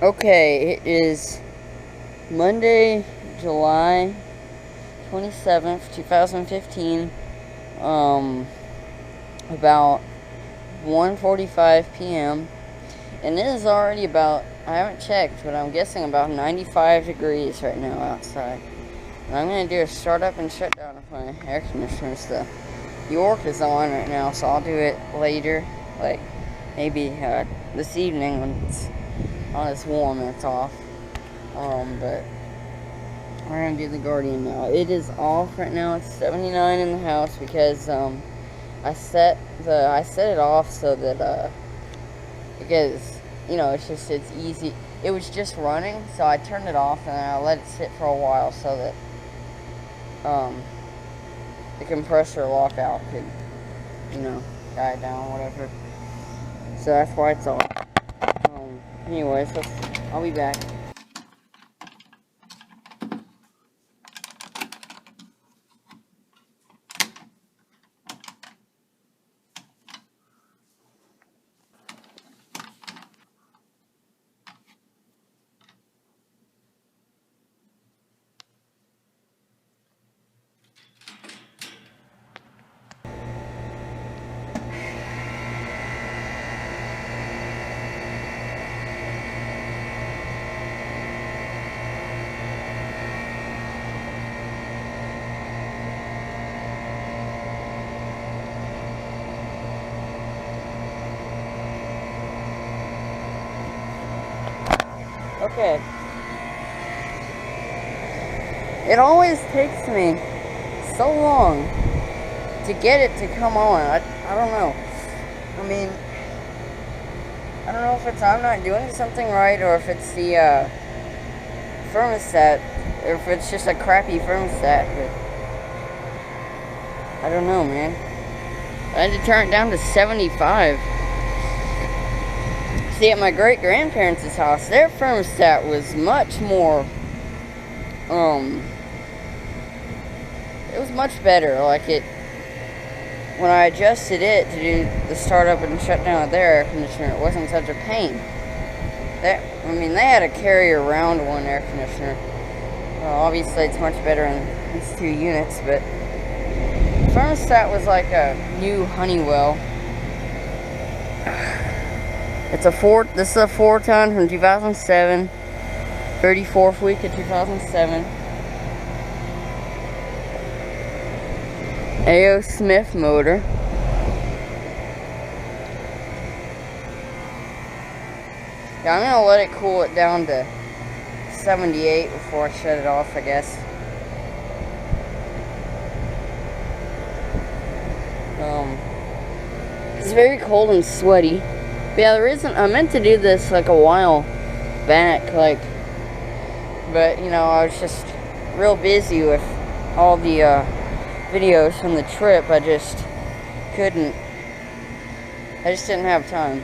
Okay, it is Monday, July 27th, 2015, about 1:45 p.m. And it is already about, I haven't checked, but I'm guessing about 95 degrees right now outside. And I'm going to do a startup and shutdown of my air conditioner. The York is on right now, so I'll do it later, like maybe this evening when it's not as warm and it's off. But we're gonna do the Guardian now. It is off right now. It's 79 in the house because I set it off so that because it's easy. It was just running, so I turned it off and then I let it sit for a while so that the compressor lockout could die down, whatever. So that's why it's off. Anyways, I'll be back. Okay. It always takes me so long to get it to come on. I don't know. I mean, I don't know if it's I'm not doing something right or if it's the thermostat or if it's just a crappy thermostat, but I don't know, man. I had to turn it down to 75. See, at my great-grandparents' house, their thermostat was much more, it was much better. Like, when I adjusted it to do the startup and shutdown of their air conditioner, it wasn't such a pain. They had to carry around one air conditioner. Well, obviously, it's much better in these two units, but the thermostat was like a new Honeywell. This is a 4-ton from 2007, 34th week of 2007. A.O. Smith motor. Yeah, I'm gonna let it cool it down to 78 before I shut it off, I guess. It's very cold and sweaty. But yeah, I meant to do this like a while back, but I was just real busy with all the videos from the trip. I just didn't have time.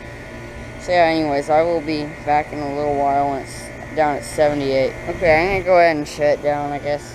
So yeah, anyways, I will be back in a little while when it's down at 78. Okay, I'm gonna go ahead and shut it down, I guess.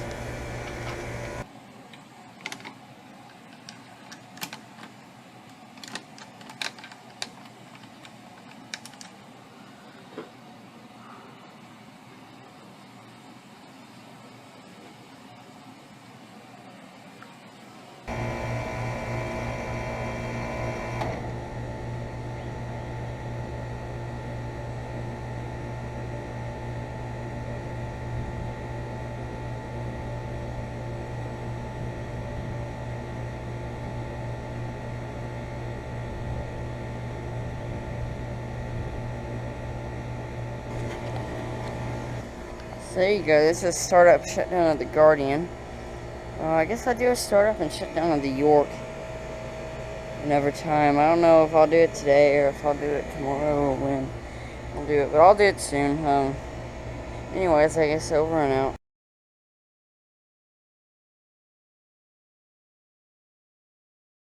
So there you go. This is startup shutdown of the Guardian. I guess I'll do a startup and shutdown of the York another time. I don't know if I'll do it today or if I'll do it tomorrow or when I'll do it, but I'll do it soon. Anyways, I guess over and out.